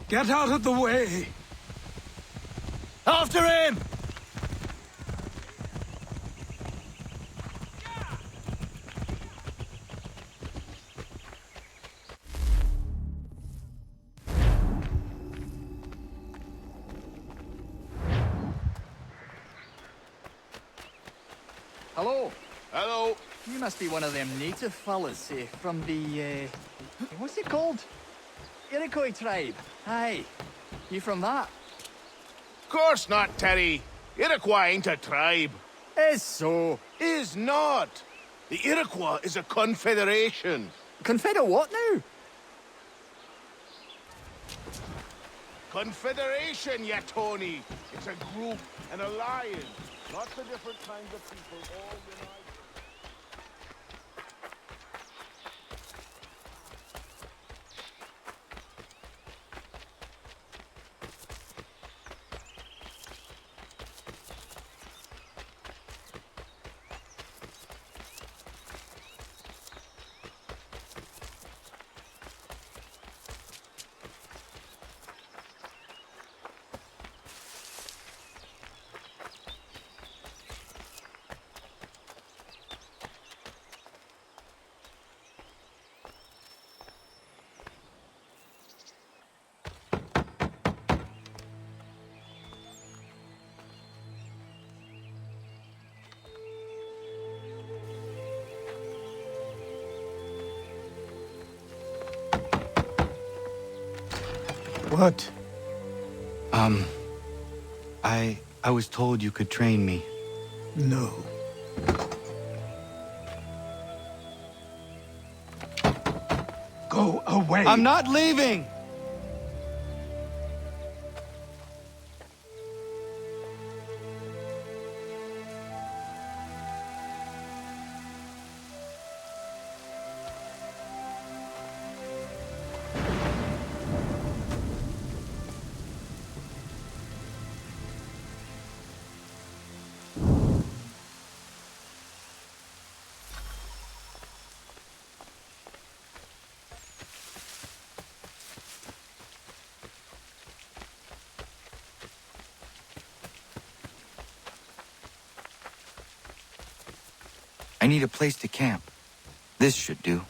Get out of the way! After him! Hello. Hello. You must be one of them native fellas from the, what's it called? Iroquois tribe. Aye. You from that? Course not, Terry. Iroquois ain't a tribe. Is so. Is not. The Iroquois is a confederation. Confederate what now? Confederation, ya Tony. It's a group, an alliance. Lots of different kinds of people all united. What? I was told you could train me. No. Go away! I'm not leaving! I need a place to camp. This should do.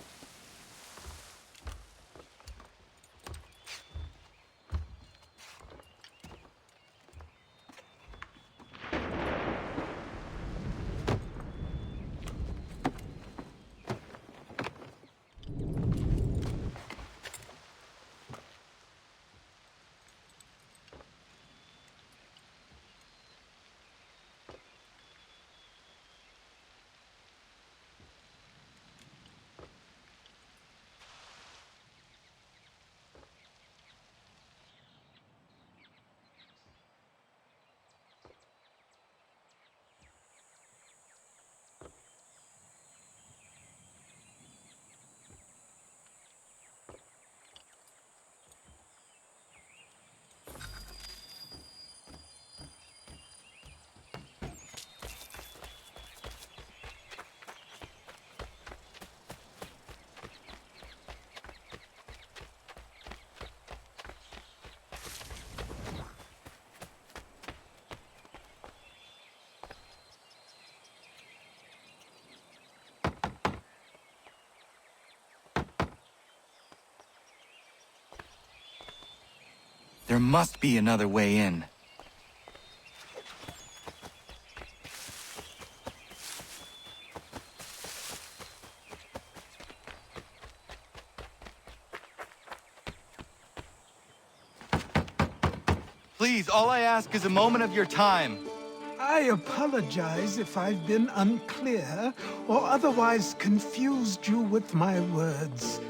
There must be another way in. Please, all I ask is a moment of your time. I apologize if I've been unclear or otherwise confused you with my words.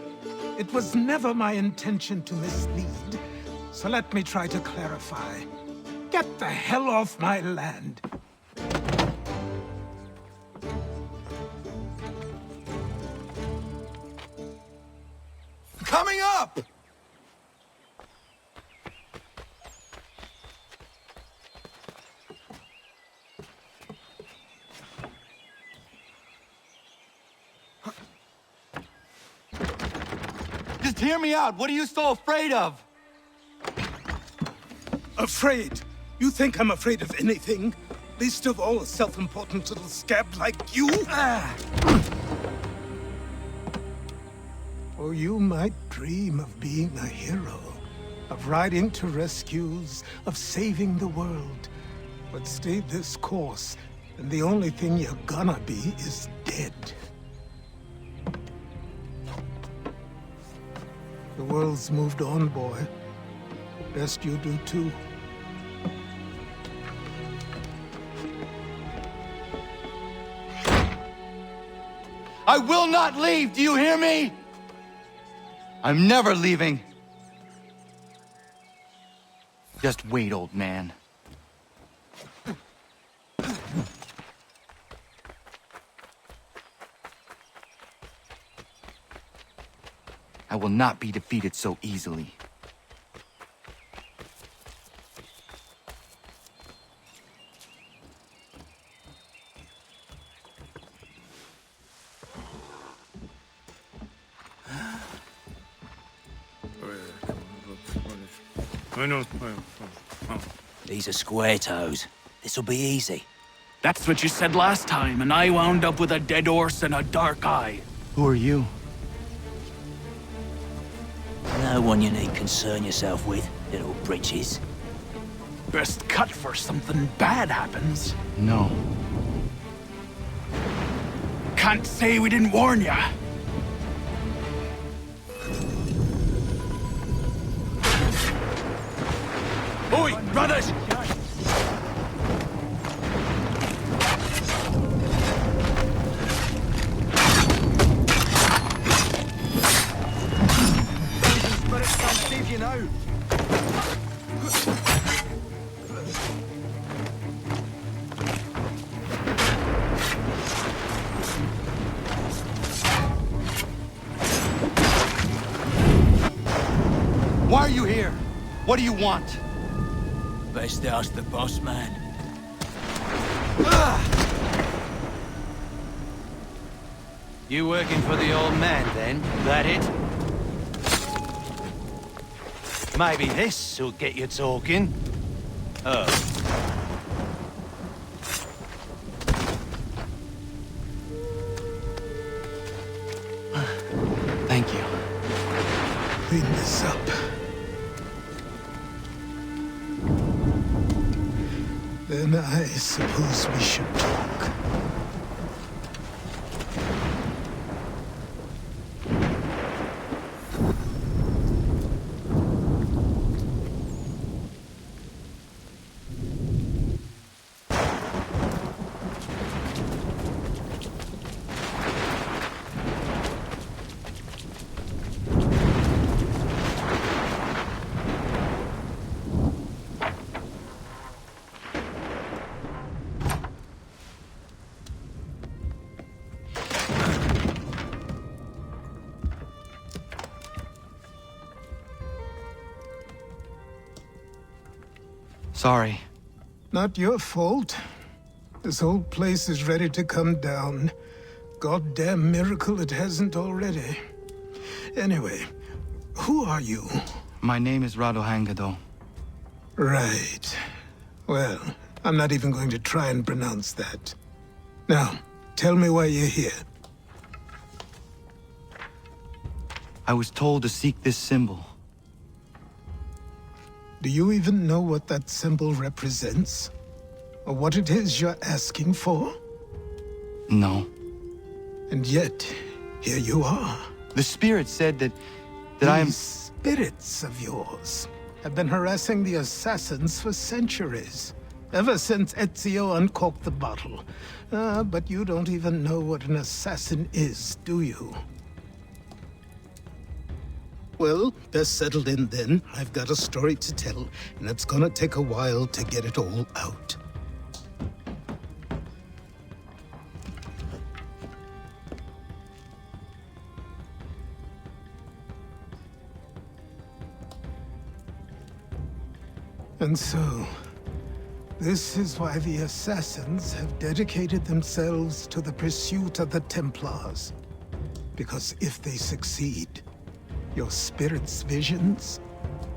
It was never my intention to mislead, so let me try to clarify. Get the hell off my land! Coming up! Just hear me out. What are you so afraid of? Afraid? You think I'm afraid of anything? Least of all a self-important little scab like you? Or you might dream of being a hero, of riding to rescues, of saving the world. But stay this course, and the only thing you're gonna be is dead. The world's moved on, boy. Best you do too. I will not leave, do you hear me? I'm never leaving. Just wait, old man. I will not be defeated so easily. These are square toes. This'll be easy. That's what you said last time, and I wound up with a dead horse and a dark eye. Who are you? No one you need concern yourself with, little britches. Best cut for something bad happens. No. Can't say we didn't warn ya. Oi, brothers! Why are you here? What do you want? Best ask the boss man. You working for the old man, then? That it? Maybe this'll get you talking. Oh. Thank you. Clean this up. Then I suppose we should talk. Sorry. Not your fault. This whole place is ready to come down. Goddamn miracle it hasn't already. Anyway, who are you? My name is Radohangado. Right. Well, I'm not even going to try and pronounce that. Now, tell me why you're here. I was told to seek this symbol. Do you even know what that symbol represents? Or what it is you're asking for? No. And yet, here you are. The spirit said that I am... These spirits of yours have been harassing the assassins for centuries. Ever since Ezio uncorked the bottle. But you don't even know what an assassin is, do you? Well, best settled in then. I've got a story to tell, and it's gonna take a while to get it all out. And so, this is why the Assassins have dedicated themselves to the pursuit of the Templars. Because if they succeed, your spirit's visions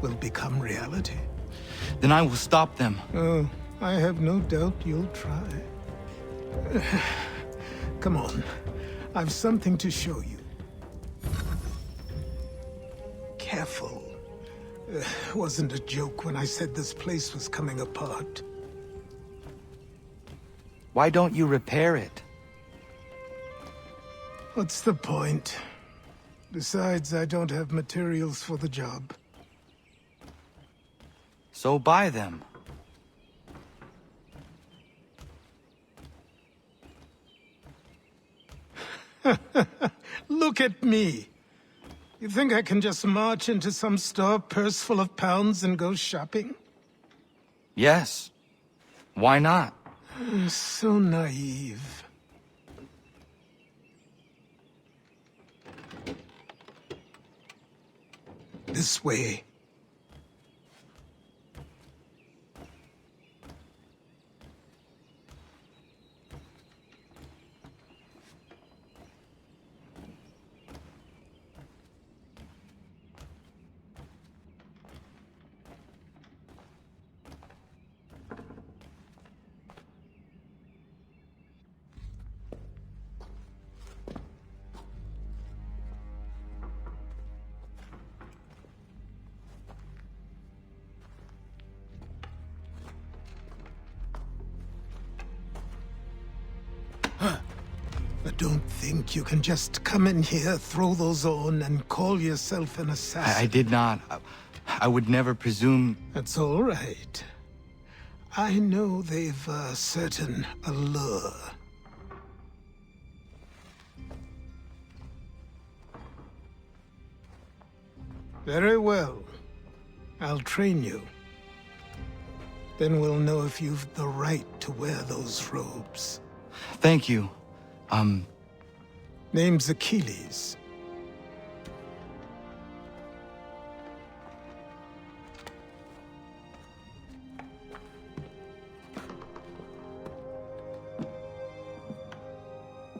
will become reality. then I will stop them. Oh, I have no doubt you'll try. Come on. I've something to show you. Careful. Wasn't a joke when I said this place was coming apart. Why don't you repair it? What's the point? Besides, I don't have materials for the job. So buy them. Look at me. You think I can just march into some store, purse full of pounds, and go shopping? Yes. Why not? So naive. This way. But don't think you can just come in here, throw those on, and call yourself an assassin. I did not. I would never presume... That's all right. I know they've a certain allure. Very well. I'll train you. Then we'll know if you've the right to wear those robes. Thank you. Name's Achilles.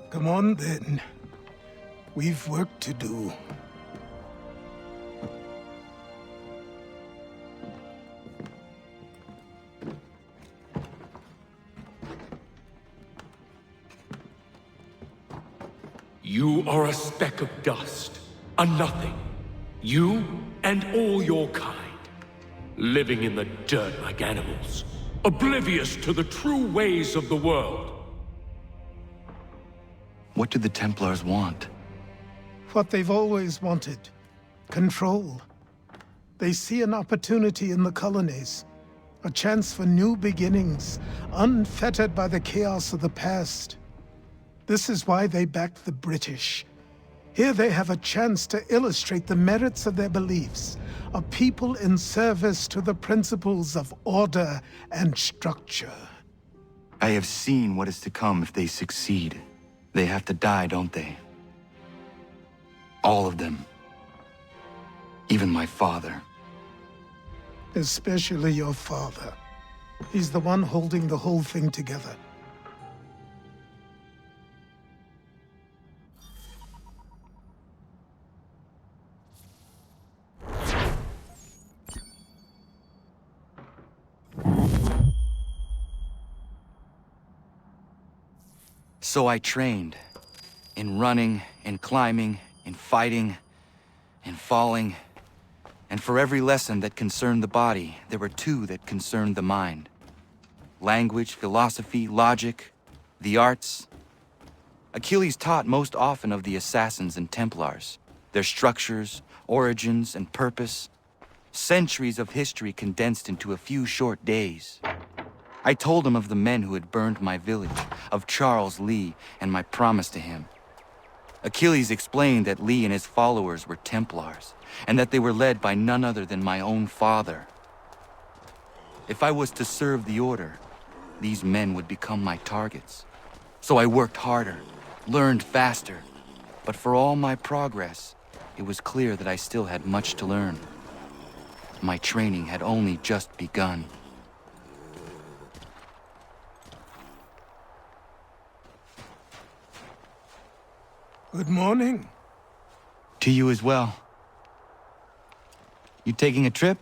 Come on, then. We've work to do. You are a speck of dust, a nothing. You and all your kind, living in the dirt like animals, oblivious to the true ways of the world. What do the Templars want? What they've always wanted. Control. They see an opportunity in the colonies. A chance for new beginnings, unfettered by the chaos of the past. This is why they backed the British. Here they have a chance to illustrate the merits of their beliefs. A people in service to the principles of order and structure. I have seen what is to come if they succeed. They have to die, don't they? All of them. Even my father. Especially your father. He's the one holding the whole thing together. So I trained. In running, in climbing, in fighting, in falling. And for every lesson that concerned the body, there were two that concerned the mind. Language, philosophy, logic, the arts. Achilles taught most often of the assassins and Templars, their structures, origins, and purpose. Centuries of history condensed into a few short days. I told him of the men who had burned my village, of Charles Lee, and my promise to him. Achilles explained that Lee and his followers were Templars, and that they were led by none other than my own father. If I was to serve the order, these men would become my targets. So I worked harder, learned faster, but for all my progress, it was clear that I still had much to learn. My training had only just begun. Good morning. To you as well. You taking a trip?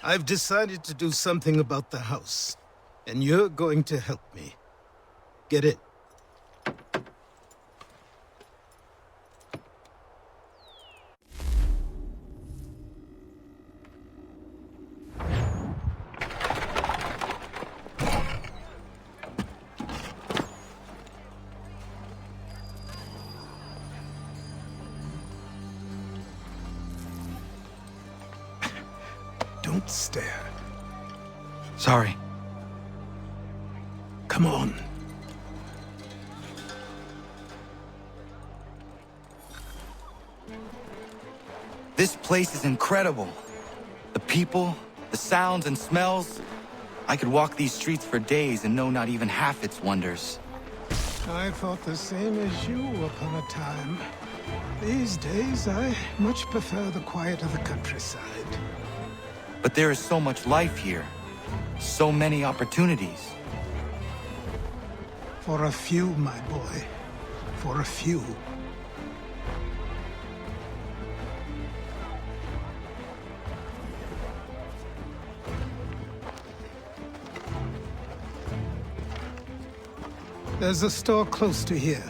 I've decided to do something about the house, and you're going to help me. Get it? Don't stare. Sorry. Come on. This place is incredible. The people, the sounds and smells. I could walk these streets for days and know not even half its wonders. I thought the same as you upon a time. These days, I much prefer the quiet of the countryside. But there is so much life here. So many opportunities. For a few, my boy. For a few. There's a store close to here.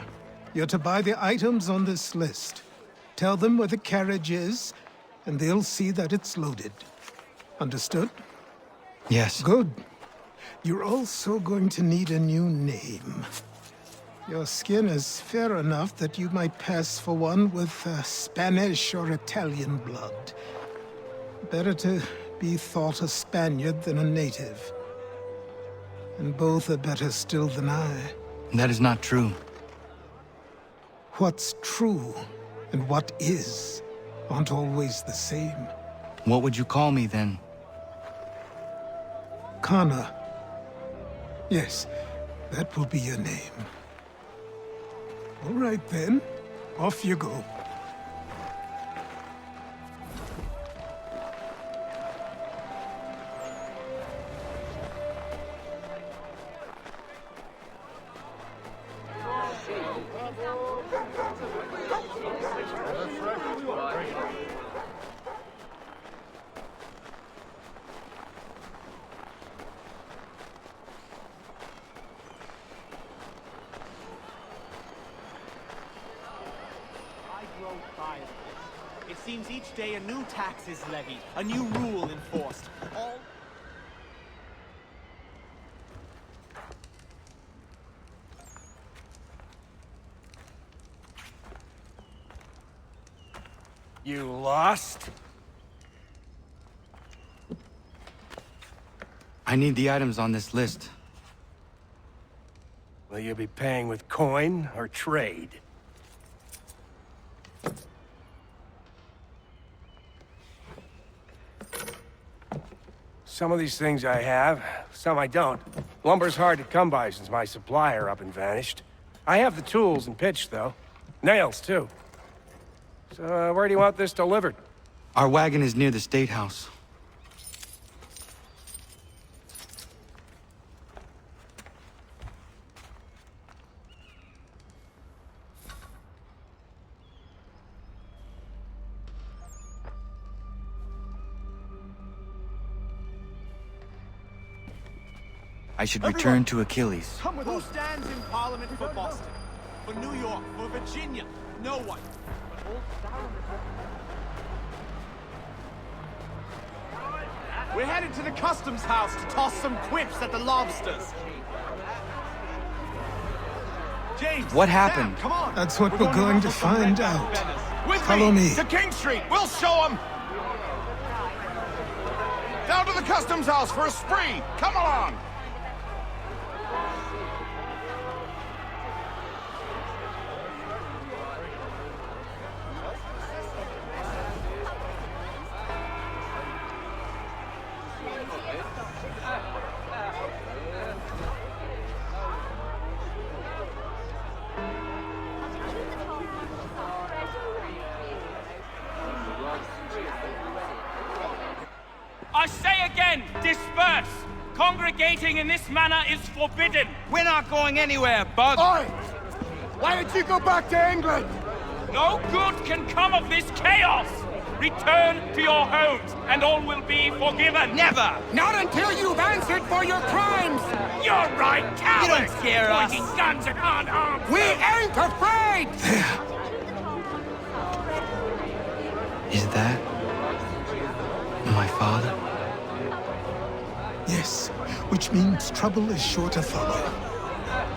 You're to buy the items on this list. Tell them where the carriage is, and they'll see that it's loaded. Understood? Yes. Good. You're also going to need a new name. Your skin is fair enough that you might pass for one with Spanish or Italian blood. Better to be thought a Spaniard than a native. And both are better still than I. That is not true. What's true and what is aren't always the same. What would you call me then? Kana. Yes, that will be your name. All right then, off you go. It seems each day a new tax is levied, a new rule enforced. All... You lost? I need the items on this list. Will you be paying with coin or trade? Some of these things I have, some I don't. Lumber's hard to come by since my supplier up and vanished. I have the tools and pitch, though. Nails, too. So, where do you want this delivered? Our wagon is near the State House. I should return to Achilles. Come with us. Who stands in Parliament for Boston? For New York? For Virginia? No one. We're headed to the customs house to toss some quips at the lobsters. James, What happened? Sam, come on. That's what we're going to find out. With Follow me. to King Street. We'll show them. Down to the customs house for a spree. Come along. I say again, disperse! Congregating in this manner is forbidden! We're not going anywhere, Bug! Oi! Why did you go back to England? No good can come of this chaos! Return to your homes, and all will be forgiven. Never! Not until you've answered for your crimes! You're right, cowards! You don't scare us. Pointing guns at unarmed. We ain't afraid! Is that my father? Yes, which means trouble is sure to follow.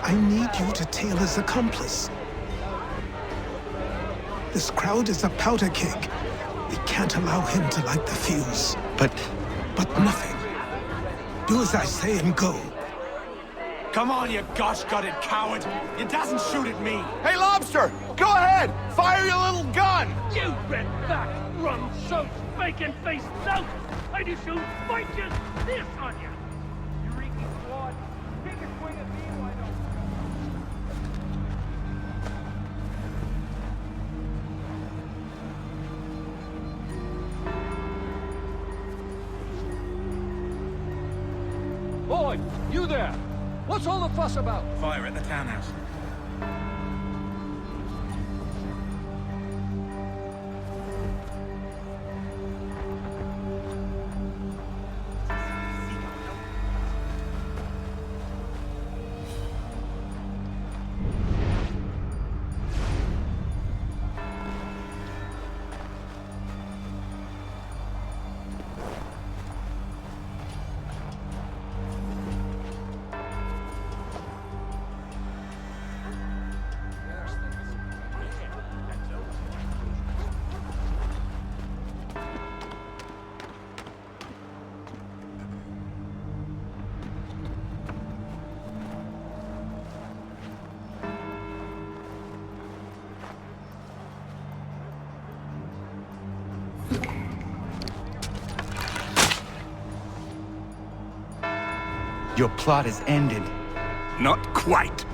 I need you to tail his accomplice. This crowd is a powder keg. We can't allow him to light the fuse. But nothing. Do as I say and go. Come on, you gosh-gutted coward! You doesn't shoot at me! Hey, Lobster! Go ahead! Fire your little gun! You red-back, rum-soaked, bacon-faced lout! I just shoot fight just this on you! You reeking squad, take a swing at me, why don't Boy, you there! What's all the fuss about? Fire at the townhouse. Your plot is ended. Not quite.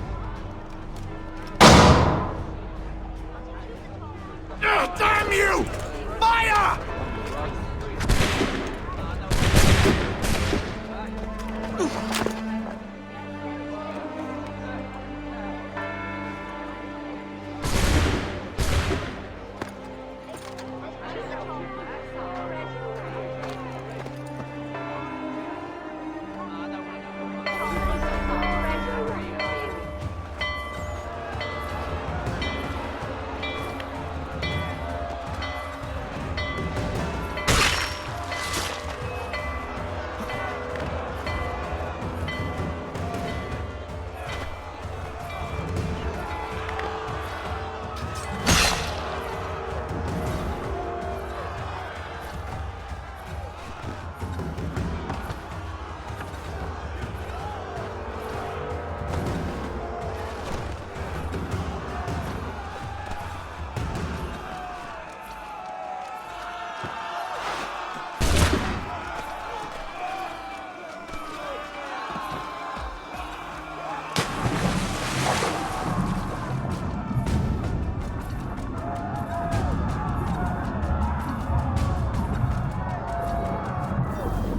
Damn you! Fire!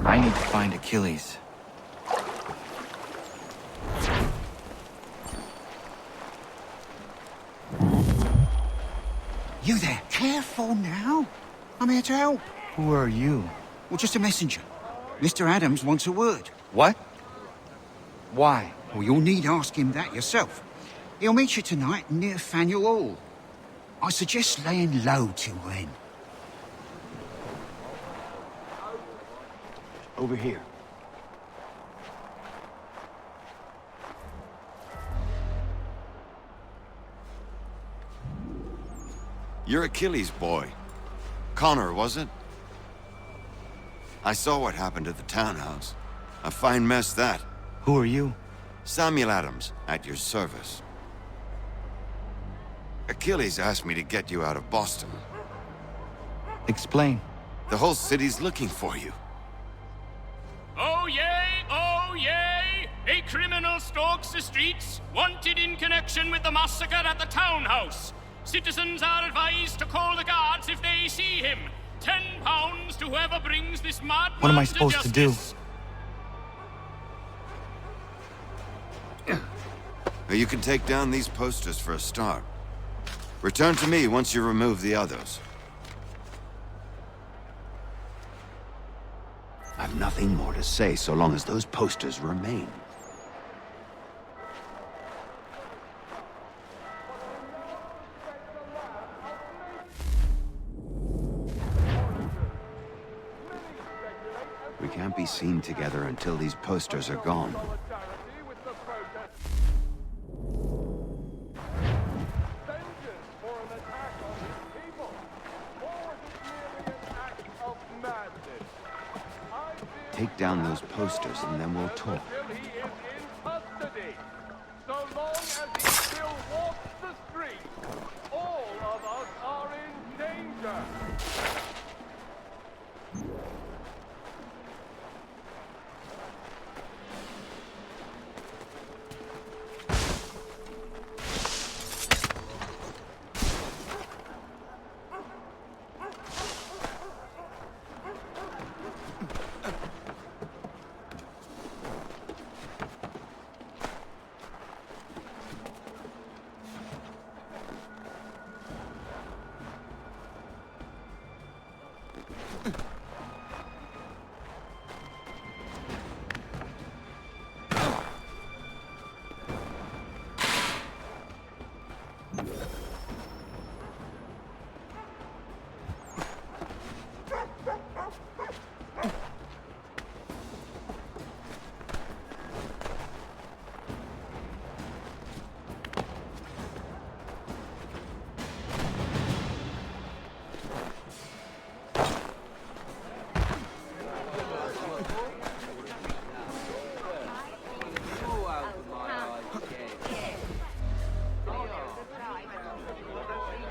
I need to find Achilles. You there! Careful now! I'm here to help. Who are you? Well, just a messenger. Mr. Adams wants a word. What? Why? Well, you'll need ask him that yourself. He'll meet you tonight near Faneuil Hall. I suggest laying low till then. Over here. You're Achilles' boy. Connor, was it? I saw what happened at the townhouse. A fine mess, that. Who are you? Samuel Adams, at your service. Achilles asked me to get you out of Boston. Explain. The whole city's looking for you. Oh yay, oh yay! A criminal stalks the streets, wanted in connection with the massacre at the townhouse. Citizens are advised to call the guards if they see him. £10 to whoever brings this madman. What am I supposed to do? You can take down these posters for a start. Return to me once you remove the others. I've nothing more to say so long as those posters remain. We can't be seen together until these posters are gone. Take down those posters and then we'll talk. So long as he still walks the street, all of us are in danger.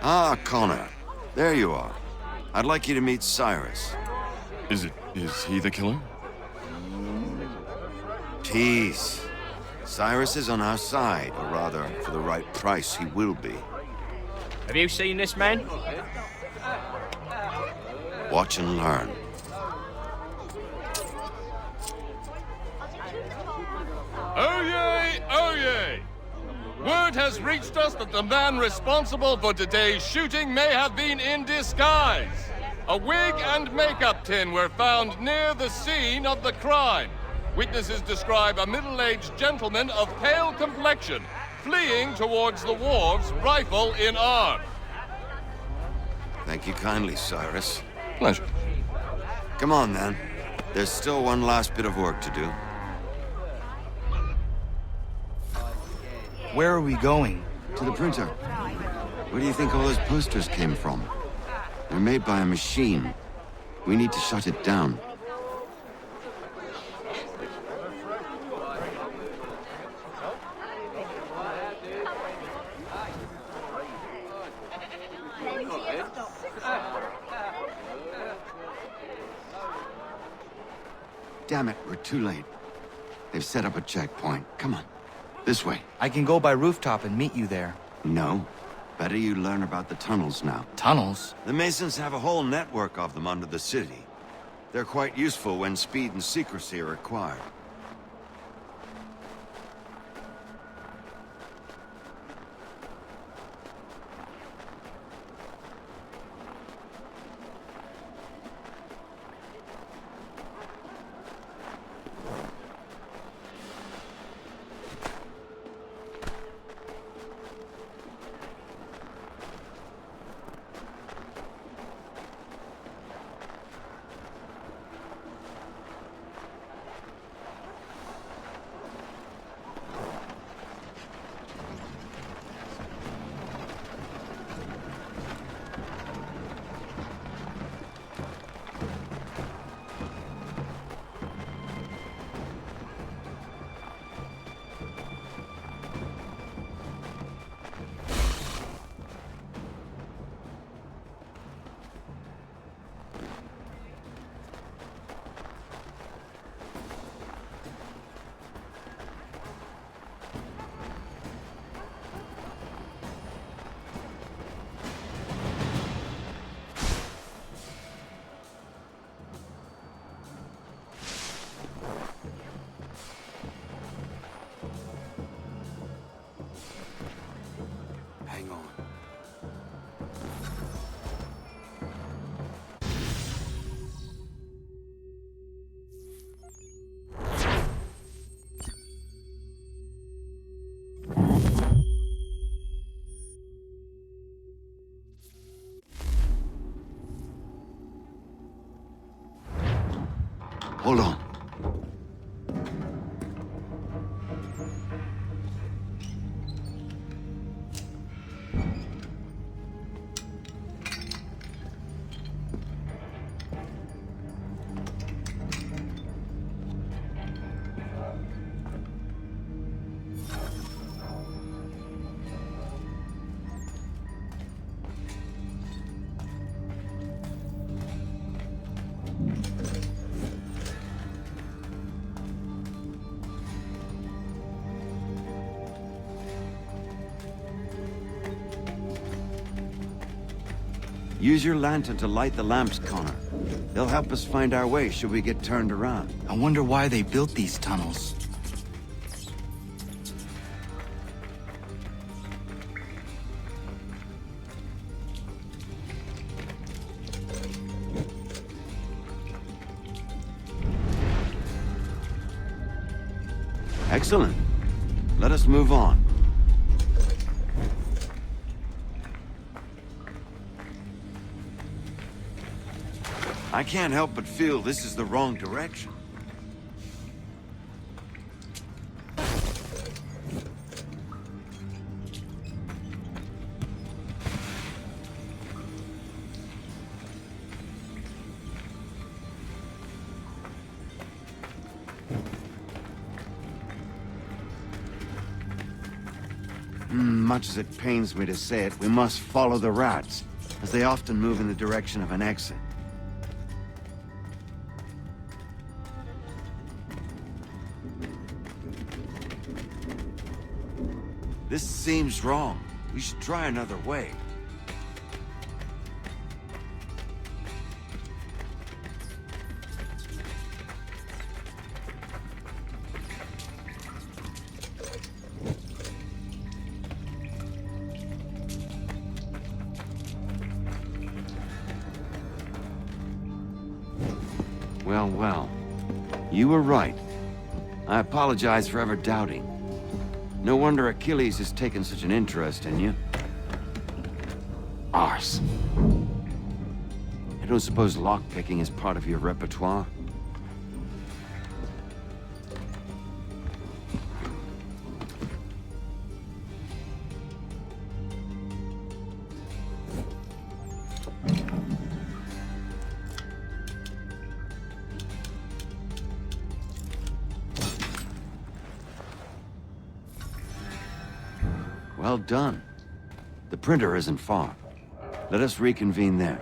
Ah, Connor. There you are. I'd like you to meet Cyrus. Is he the killer? Peace. Cyrus is on our side, or rather, for the right price, he will be. Have you seen this man? Watch and learn. Oh yay! Oh yay! Word has reached us that the man responsible for today's shooting may have been in disguise. A wig and makeup tin were found near the scene of the crime. Witnesses describe a middle-aged gentleman of pale complexion fleeing towards the wharves, rifle in arm. Thank you kindly, Cyrus. Pleasure. Come on, then. There's still one last bit of work to do. Where are we going? To the printer. Where do you think all those posters came from? They're made by a machine. We need to shut it down. Damn it, we're too late. They've set up a checkpoint. Come on. This way. I can go by rooftop and meet you there. No. Better you learn about the tunnels now. Tunnels? The Masons have a whole network of them under the city. They're quite useful when speed and secrecy are required. Hold on. Use your lantern to light the lamps, Connor. They'll help us find our way should we get turned around. I wonder why they built these tunnels. Excellent. Let us move on. I can't help but feel this is the wrong direction. Much as it pains me to say it, we must follow the rats, as they often move in the direction of an exit. This seems wrong. We should try another way. Well, well. You were right. I apologize for ever doubting. No wonder Achilles has taken such an interest in you. Arse. I don't suppose lockpicking is part of your repertoire? Well done. The printer isn't far. Let us reconvene there.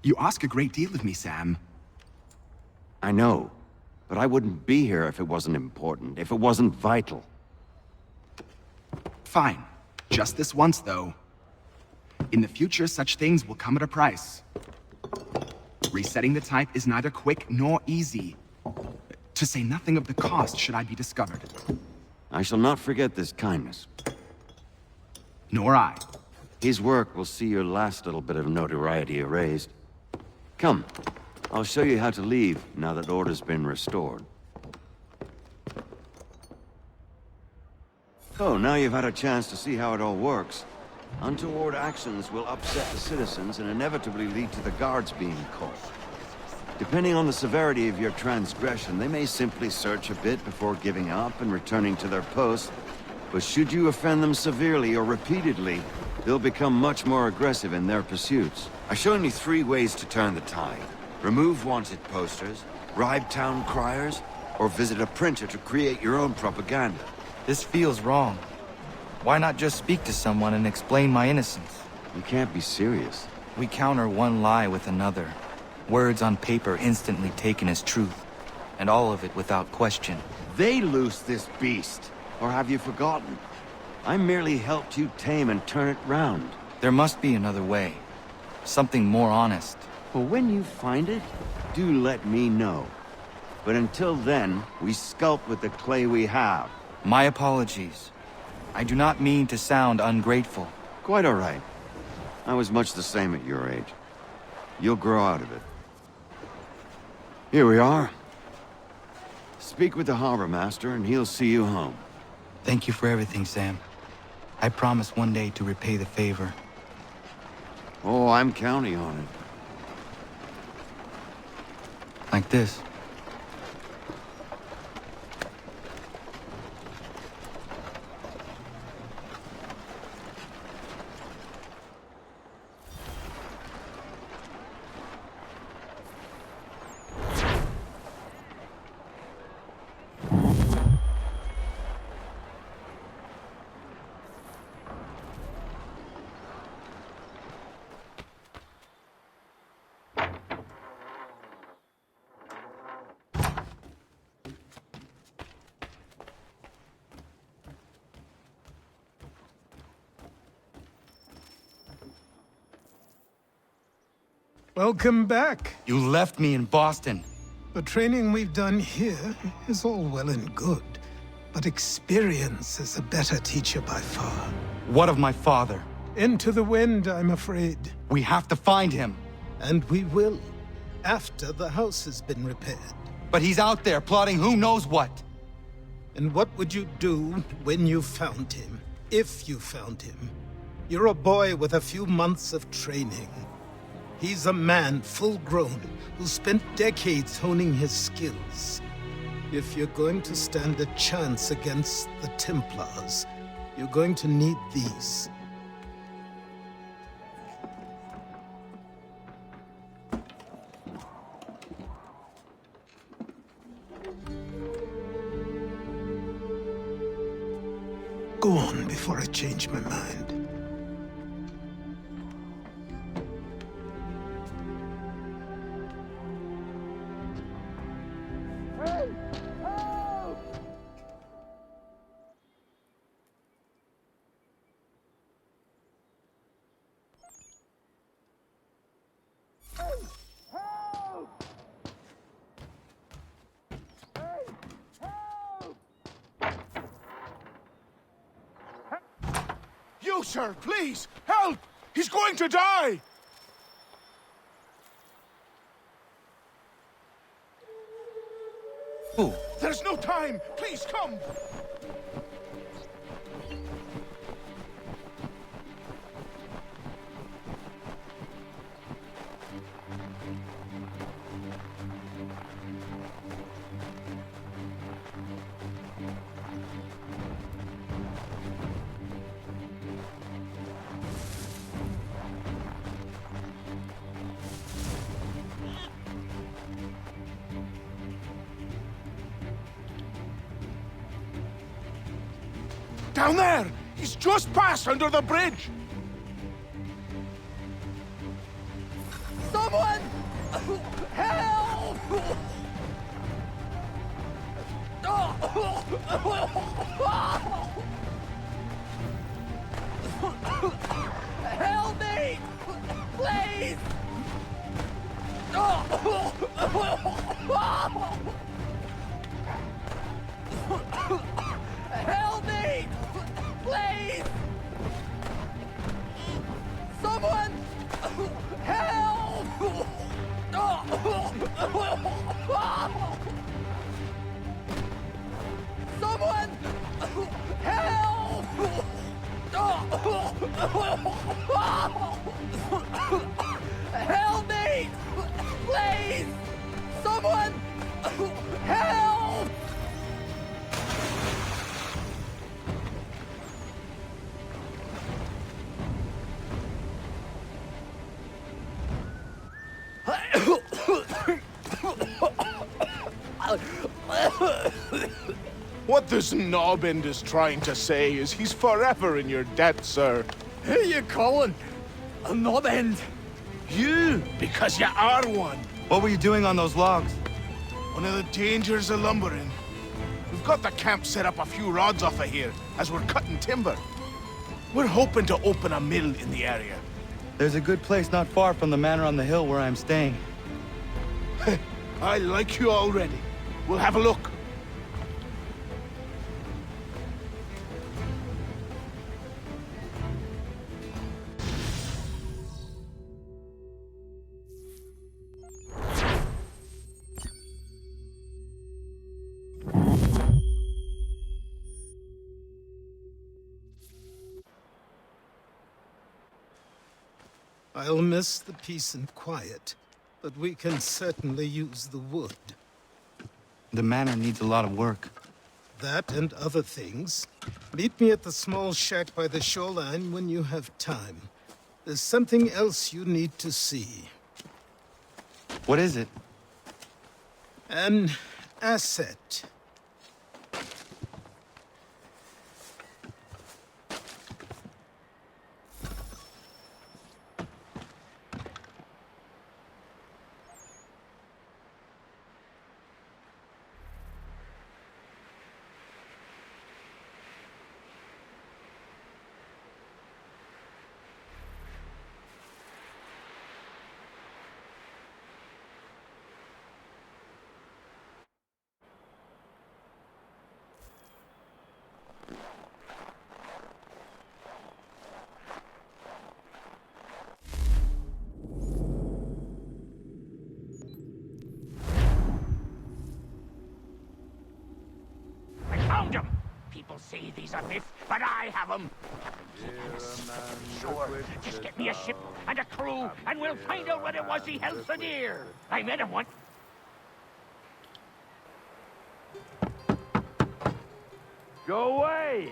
You ask a great deal of me, Sam. I know, but I wouldn't be here if it wasn't important, if it wasn't vital. Fine. Just this once, though. In the future, such things will come at a price. Resetting the type is neither quick nor easy. To say nothing of the cost should I be discovered. I shall not forget this kindness. Nor I. His work will see your last little bit of notoriety erased. Come, I'll show you how to leave now that order's been restored. Oh, now you've had a chance to see how it all works. Untoward actions will upset the citizens and inevitably lead to the guards being called. Depending on the severity of your transgression, they may simply search a bit before giving up and returning to their posts. But should you offend them severely or repeatedly, they'll become much more aggressive in their pursuits. I've shown you 3 ways to turn the tide. Remove wanted posters, bribe town criers, or visit a printer to create your own propaganda. This feels wrong. Why not just speak to someone and explain my innocence? You can't be serious. We counter one lie with another. Words on paper instantly taken as truth. And all of it without question. They loosed this beast. Or have you forgotten? I merely helped you tame and turn it round. There must be another way. Something more honest. Well, when you find it, do let me know. But until then, we sculpt with the clay we have. My apologies. I do not mean to sound ungrateful. Quite all right. I was much the same at your age. You'll grow out of it. Here we are. Speak with the harbor master and he'll see you home. Thank you for everything, Sam. I promise one day to repay the favor. Oh, I'm counting on it. Like this. Welcome back. You left me in Boston. The training we've done here is all well and good, but experience is a better teacher by far. What of my father? Into the wind, I'm afraid. We have to find him. And we will, after the house has been repaired. But he's out there plotting who knows what. And what would you do when you found him? If you found him? You're a boy with a few months of training. He's a man, full-grown, who spent decades honing his skills. If you're going to stand a chance against the Templars, you're going to need these. Go on before I change my mind. You, sir, please, help! He's going to die! Who? There's no time! Please, come! Down there! He's just passed under the bridge! Someone! Help! Help me! Please! Help me! Please! Someone! Help! Someone! Help! Help me! Please! Someone! Help! What this knobend is trying to say is he's forever in your debt, sir. Who you calling? A knobend? You, because you are one. What were you doing on those logs? One of the dangers of lumbering. We've got the camp set up a few rods off of here, as we're cutting timber. We're hoping to open a mill in the area. There's a good place not far from the manor on the hill where I'm staying. I like you already. We'll have a look. I'll miss the peace and quiet, but we can certainly use the wood. The manor needs a lot of work. That and other things. Meet me at the small shack by the shoreline when you have time. There's something else you need to see. What is it? An asset. People say these are myths, but I have them. Sure, just get me a ship and a crew, and we'll find out what it was he held so dear. I met him once. Go away!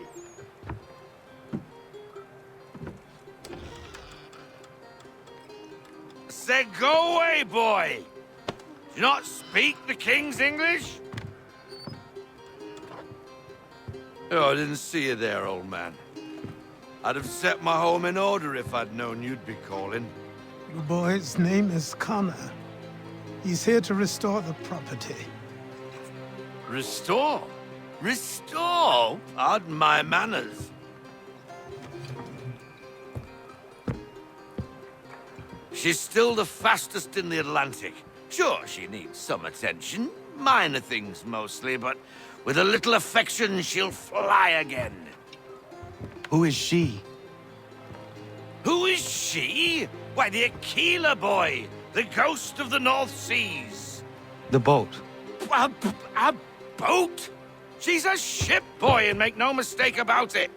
Said go away, boy! Do you not speak the King's English? Oh, I didn't see you there, old man. I'd have set my home in order if I'd known you'd be calling. The boy's name is Connor. He's here to restore the property. Restore? Restore? Pardon my manners. She's still the fastest in the Atlantic. Sure, she needs some attention. Minor things mostly, but with a little affection, she'll fly again. Who is she? Who is she? Why, the Aquila boy, the ghost of the North Seas. The boat. A boat? She's a ship boy, and make no mistake about it.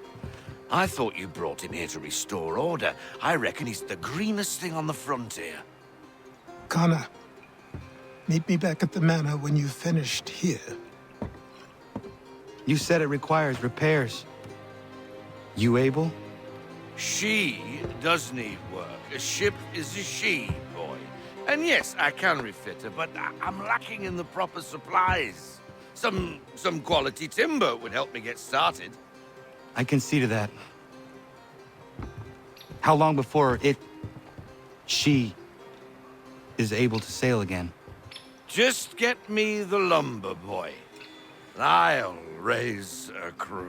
I thought you brought him here to restore order. I reckon he's the greenest thing on the frontier. Connor, meet me back at the manor when you've finished here. You said it requires repairs. You able? She does need work. A ship is a she, boy. And yes, I can refit her, but I'm lacking in the proper supplies. Some quality timber would help me get started. I can see to that. How long before she is able to sail again? Just get me the lumber, boy. And I'll raise a crew.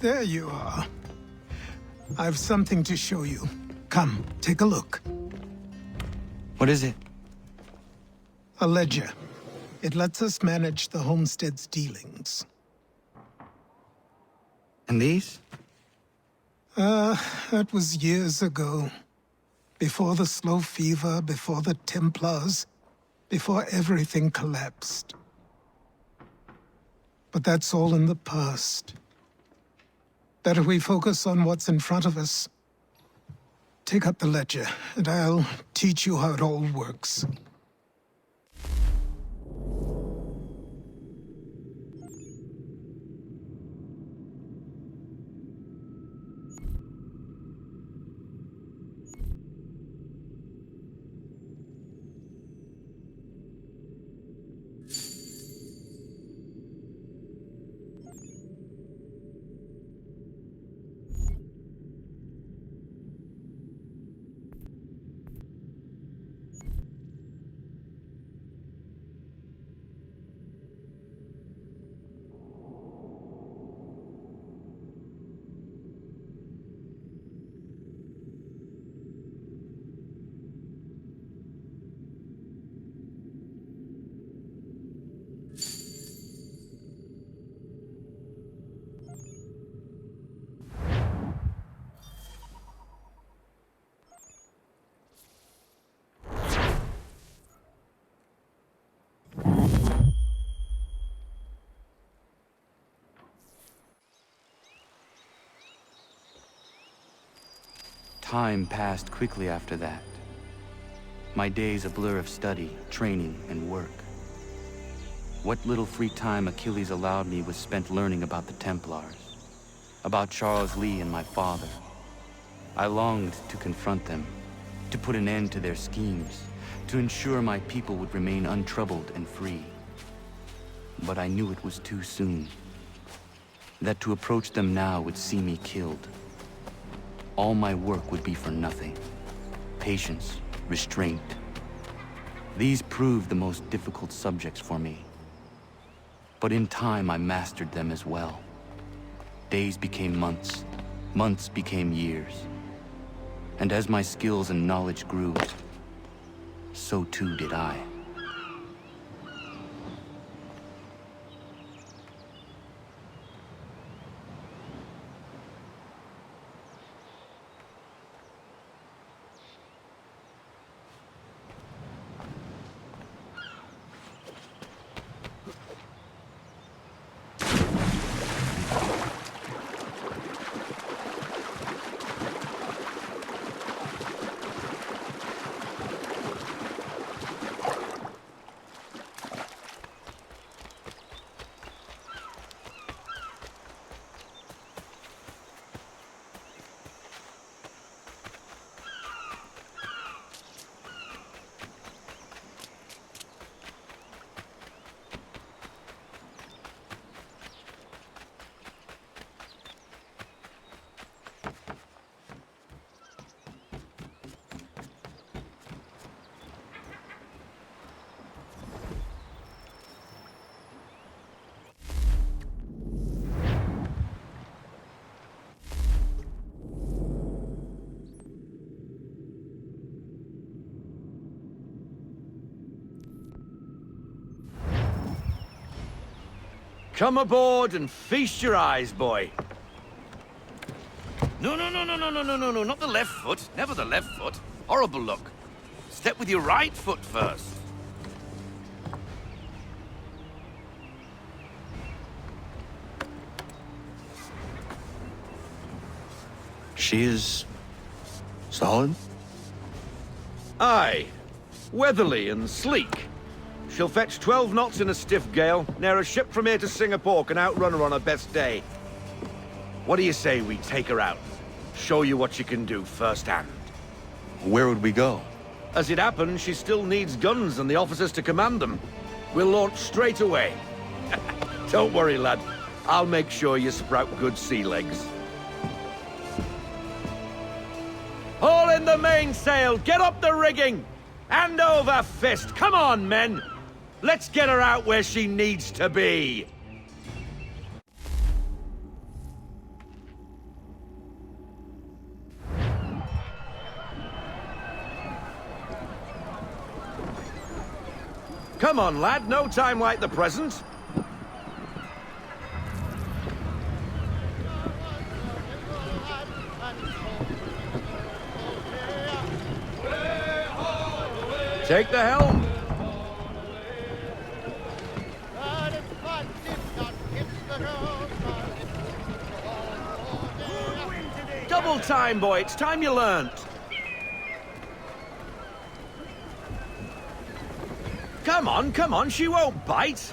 There you are. I've something to show you. Come, take a look. What is it? A ledger. It lets us manage the homestead's dealings. And these? That was years ago. Before the slow fever, before the Templars, before everything collapsed. But that's all in the past. Better we focus on what's in front of us. Take up the ledger, and I'll teach you how it all works. Time passed quickly after that. My days a blur of study, training, and work. What little free time Achilles allowed me was spent learning about the Templars, about Charles Lee and my father. I longed to confront them, to put an end to their schemes, to ensure my people would remain untroubled and free. But I knew it was too soon, that to approach them now would see me killed. All my work would be for nothing. Patience, restraint. These proved the most difficult subjects for me. But in time, I mastered them as well. Days became months, months became years. And as my skills and knowledge grew, so too did I. Come aboard and feast your eyes, boy. No, not the left foot. Never the left foot. Horrible look. Step with your right foot first. She is solid? Aye. Weatherly and sleek. She'll fetch 12 knots in a stiff gale, ne'er a ship from here to Singapore can outrun her on her best day. What do you say we take her out? Show you what she can do firsthand. Where would we go? As it happens, she still needs guns and the officers to command them. We'll launch straight away. Don't worry, lad. I'll make sure you sprout good sea legs. Haul in the mainsail! Get up the rigging! Hand over fist! Come on, men! Let's get her out where she needs to be! Come on, lad. No time like the present. Take the helm. Double time, boy. It's time you learned. Come on. She won't bite.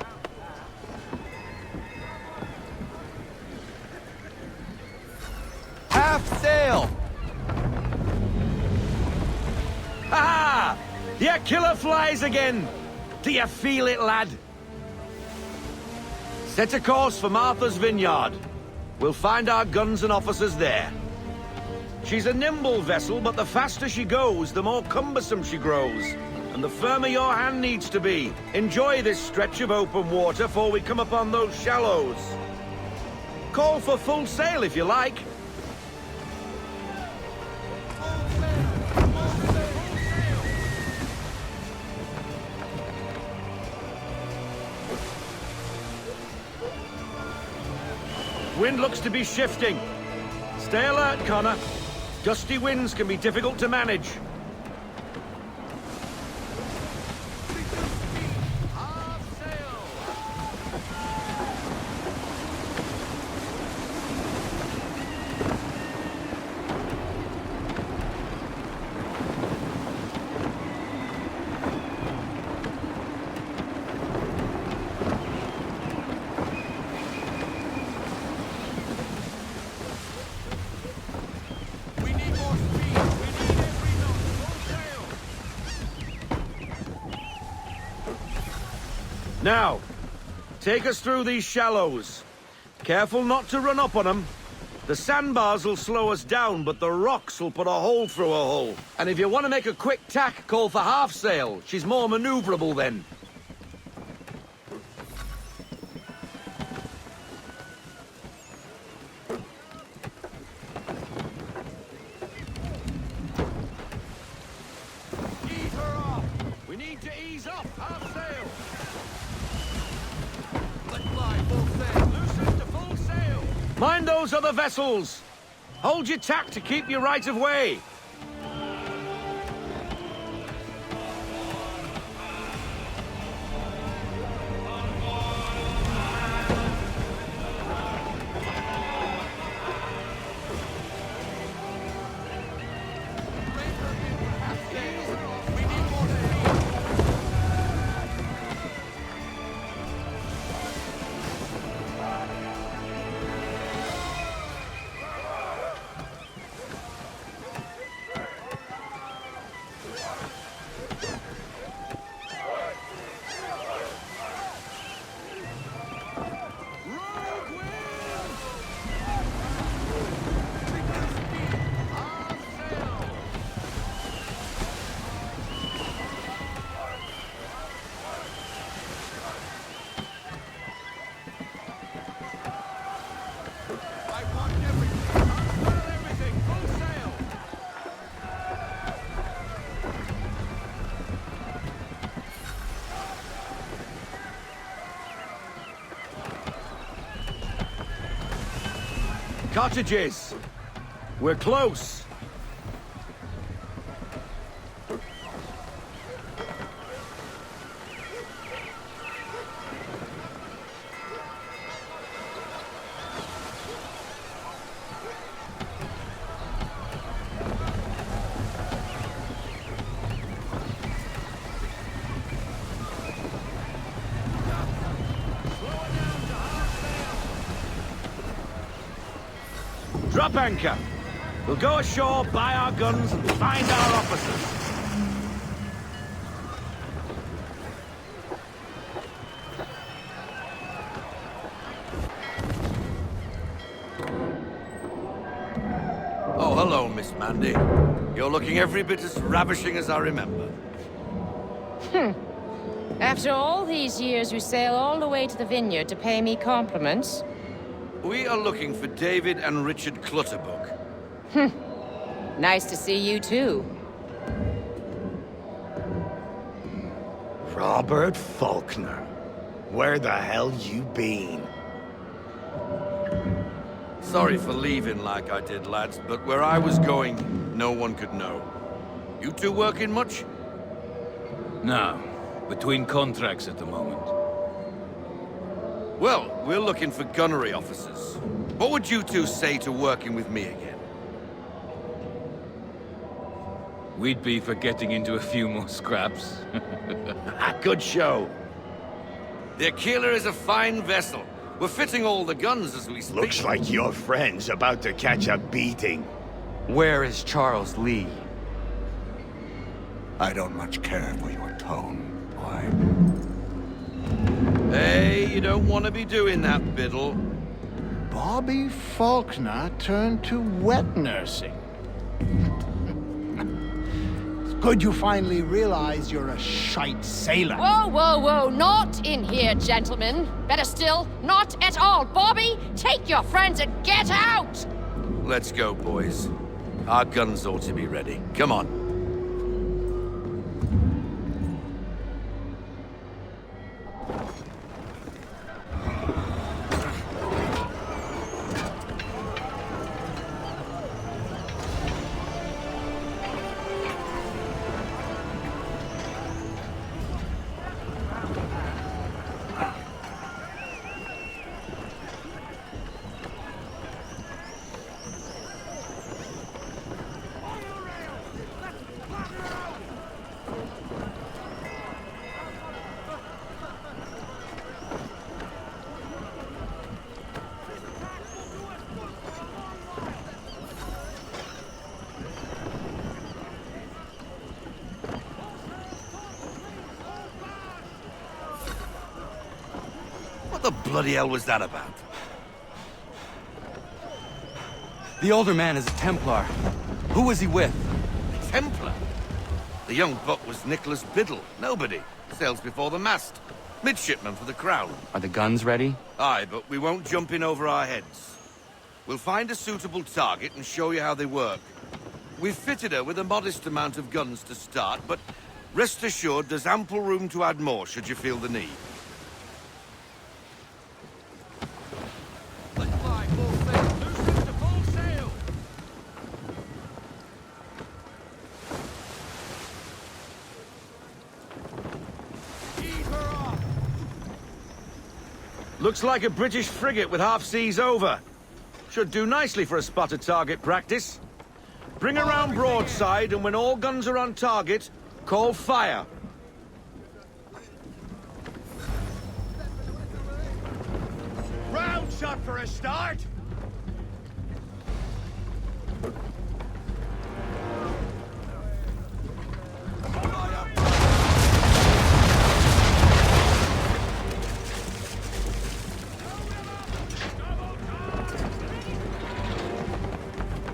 Half sail! Ha! Your killer flies again! Do you feel it, lad? Set a course for Martha's Vineyard. We'll find our guns and officers there. She's a nimble vessel, but the faster she goes, the more cumbersome she grows. And the firmer your hand needs to be. Enjoy this stretch of open water before we come upon those shallows. Call for full sail if you like. Wind looks to be shifting. Stay alert, Connor. Gusty winds can be difficult to manage. Now, take us through these shallows. Careful not to run up on them. The sandbars will slow us down, but the rocks will put a hole through a hole. And if you want to make a quick tack, call for half sail. She's more maneuverable then. Ease her off. We need to ease up. Half sail. Let fly full sail. Loosen to full sail. Mind those other vessels. Hold your tack to keep your right of way. Cottages! We're close! Drop anchor. We'll go ashore, buy our guns, and find our officers. Oh, hello, Miss Mandy. You're looking every bit as ravishing as I remember. After all these years, you sail all the way to the vineyard to pay me compliments? We are looking for David and Richard Clutterbuck. Nice to see you, too. Robert Faulkner. Where the hell you been? Sorry for leaving like I did, lads, but where I was going, no one could know. You two working much? No. Between contracts at the moment. Well, we're looking for gunnery officers. What would you two say to working with me again? We'd be for getting into a few more scraps. Good show. The Aquila is a fine vessel. We're fitting all the guns as we speak. Looks like your friend's about to catch a beating. Where is Charles Lee? I don't much care for your tone, boy. Hey, you don't want to be doing that, Biddle. Bobby Faulkner turned to wet nursing. It's good you finally realize you're a shite sailor. Whoa, whoa, whoa, not in here, gentlemen. Better still, not at all. Bobby, take your friends and get out! Let's go, boys. Our guns ought to be ready. Come on. bloody hell was that about? The older man is a Templar. Who was he with? Templar? The young buck was Nicholas Biddle. Nobody. Sails before the mast. Midshipman for the Crown. Are the guns ready? Aye, but we won't jump in over our heads. We'll find a suitable target and show you how they work. We've fitted her with a modest amount of guns to start, but rest assured there's ample room to add more should you feel the need. Looks like a British frigate with half seas over. Should do nicely for a spotted target practice. Bring around broadside, and when all guns are on target, call fire. Round shot for a start.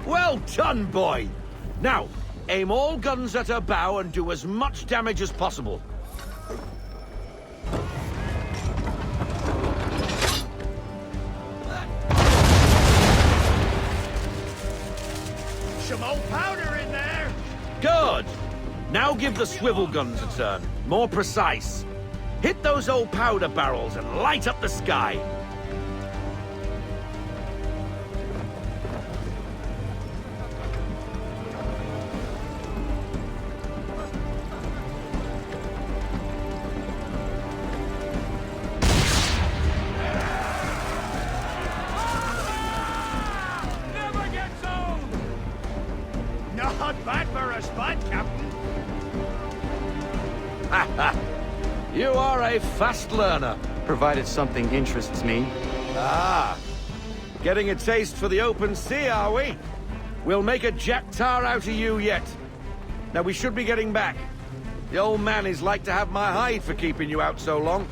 Well done, boy! Now, aim all guns at her bow and do as much damage as possible. Some old powder in there. Good! Now give the swivel guns a turn. More precise. Hit those old powder barrels and light up the sky. Not bad for a spud, Captain. You are a fast learner. Provided something interests me. Ah, getting a taste for the open sea, are we? We'll make a jack tar out of you yet. Now we should be getting back. The old man is like to have my hide for keeping you out so long.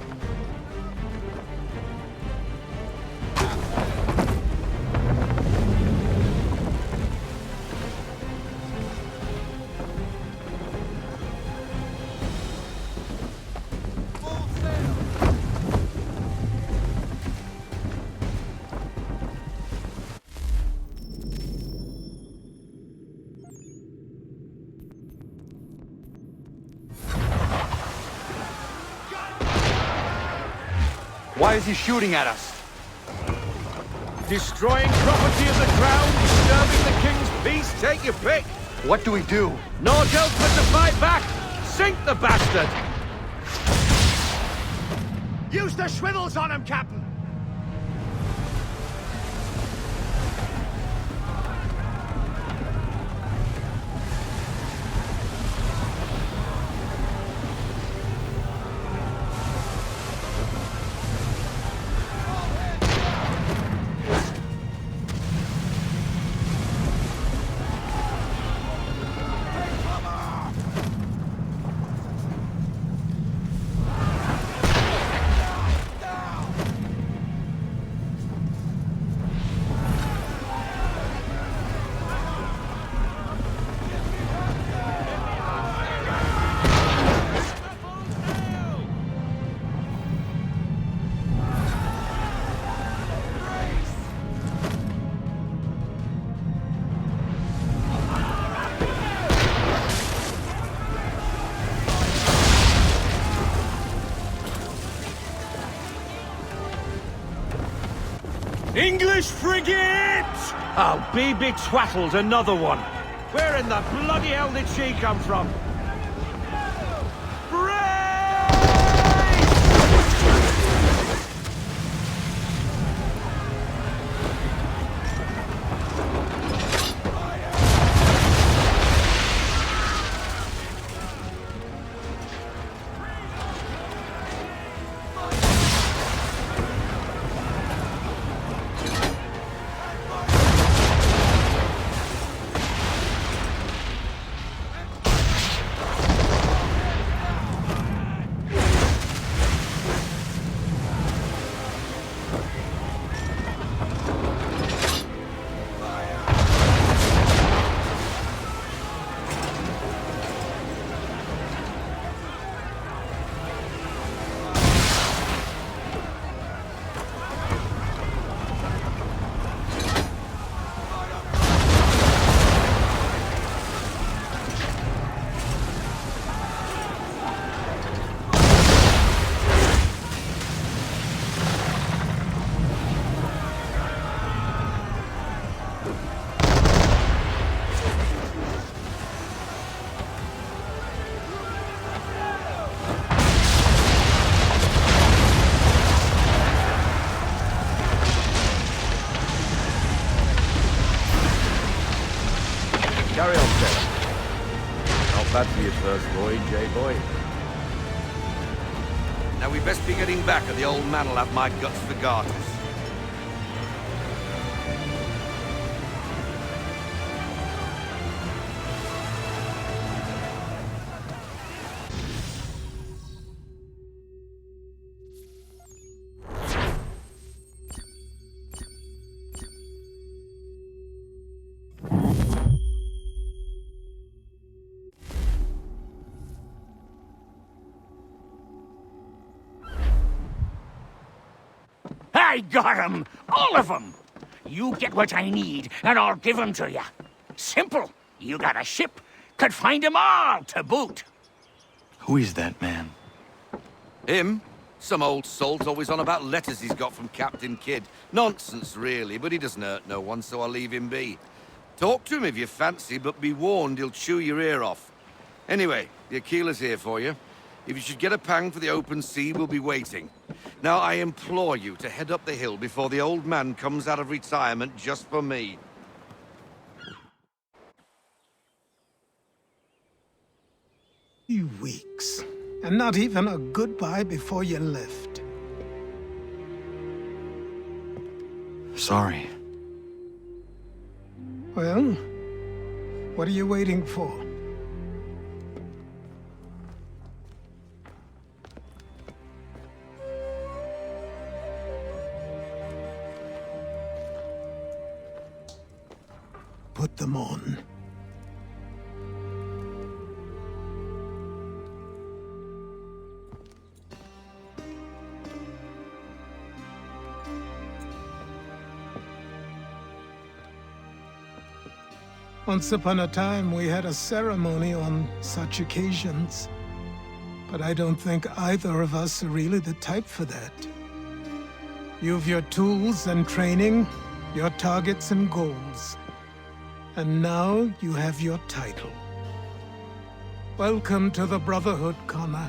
Why is he shooting at us? Destroying property of the crown, disturbing the king's peace, take your pick. What do we do? Naught else but to fight back. Sink the bastard. Use the swivels on him, Captain. English frigate! Oh, be twaddled, another one. Where in the bloody hell did she come from? Glad for your first voyage, boy. Now we best be getting back, or the old man will have my guts for garters. I got 'em! All of 'em! You get what I need, and I'll give 'em to you. Simple. You got a ship, could find 'em all to boot. Who is that man? Him? Some old salt always on about letters he's got from Captain Kidd. Nonsense, really, but he doesn't hurt no one, so I'll leave him be. Talk to him if you fancy, but be warned he'll chew your ear off. Anyway, the Aquila's here for you. If you should get a pang for the open sea, we'll be waiting. Now, I implore you to head up the hill before the old man comes out of retirement just for me. 2 weeks, and not even a goodbye before you left. Sorry. Well, what are you waiting for? Put them on. Once upon a time, we had a ceremony on such occasions. But I don't think either of us are really the type for that. You've your tools and training, your targets and goals. And now you have your title. Welcome to the Brotherhood, Connor.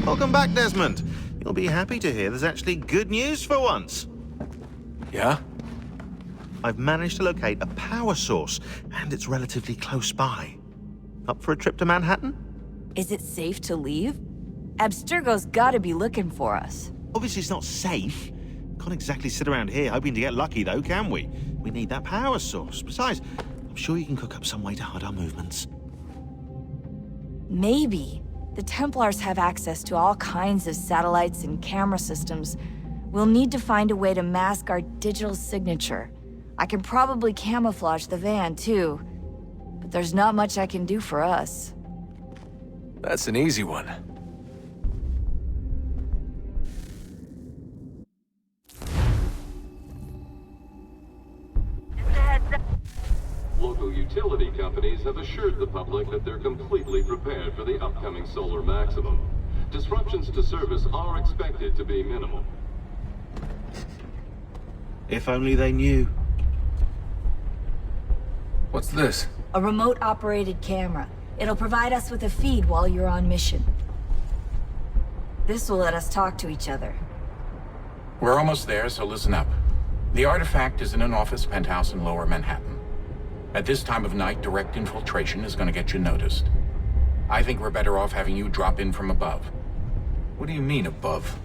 Welcome back, Desmond. You'll be happy to hear there's actually good news for once. Yeah? I've managed to locate a power source, and it's relatively close by. Up for a trip to Manhattan? Is it safe to leave? Abstergo's gotta be looking for us. Obviously it's not safe. Can't exactly sit around here hoping to get lucky, though, can we? We need that power source. Besides, I'm sure you can cook up some way to hide our movements. Maybe. The Templars have access to all kinds of satellites and camera systems. We'll need to find a way to mask our digital signature. I can probably camouflage the van, too. But there's not much I can do for us. That's an easy one. Local utility companies have assured the public that they're completely prepared for the upcoming solar maximum. Disruptions to service are expected to be minimal. If only they knew. What's this? A remote-operated camera. It'll provide us with a feed while you're on mission. This will let us talk to each other. We're almost there, so listen up. The artifact is in an office penthouse in Lower Manhattan. At this time of night, direct infiltration is going to get you noticed. I think we're better off having you drop in from above. What do you mean, above?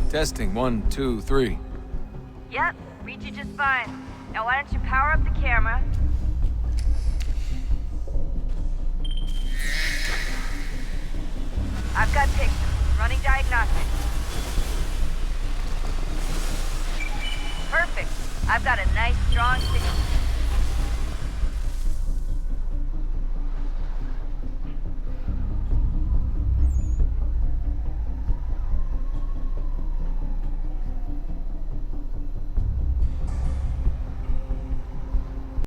Testing, 1, 2, 3. Yep, read you just fine. Now why don't you power up the camera? I've got pictures. Running diagnostics. Perfect. I've got a nice, strong signal.